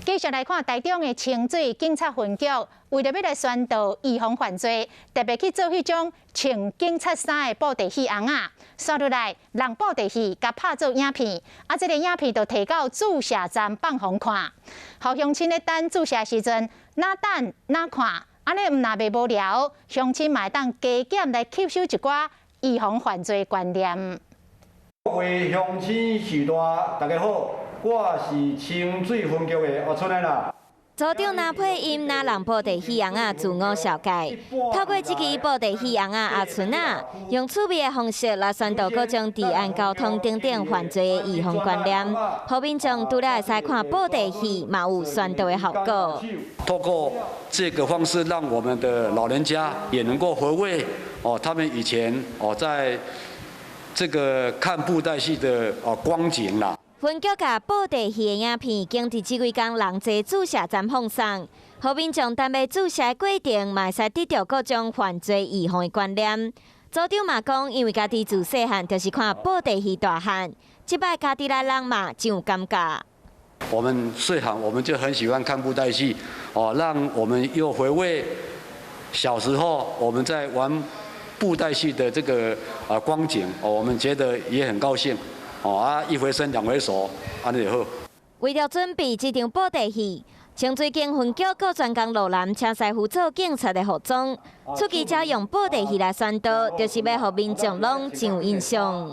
继续来看台中的清水警察分局，为了要来宣导预防犯罪，特别去做迄种穿警察衫的布袋戏翁仔，刷落来让布袋戏甲拍做影片，这个影片就摕到注射站放互看，互乡亲咧等注射时阵，哪等哪看，安尼若袂无聊，乡亲嘛会当加减来吸收一寡预防犯罪观念。各位乡亲士大，大家好。 我是清水分局的阿春的啦。组长拿配音拿人布袋戏翁仔自我绍介，透过这支布袋戏翁仔阿春啊，用趣味的方式来宣导各种治安、交通等等犯罪的预防观念，互民众除了会使看布袋戏，嘛有宣导的效果。透过这个方式，让我们的老人家也能够回味他们以前在这个看布袋戏的光景啦。 分局甲布袋戏的影片，经伫这几天人侪注射站放送，互民众等要注射的过程，嘛会使得到各种犯罪预防的观念。组长嘛讲，因为家己自细汉就是看布袋戏大汉，即摆家己来人嘛真有感觉。我们细汉我们就很喜欢看布袋戏，让我们又回味小时候我们在玩布袋戏的这个光景，我们觉得也很高兴。 一回生两回熟，安尼就好。为了准备这场布袋戏，清水警分局各专工路南车师辅助警察的服装，出奇招用布袋戏来宣导，就是要让民众拢真有印象。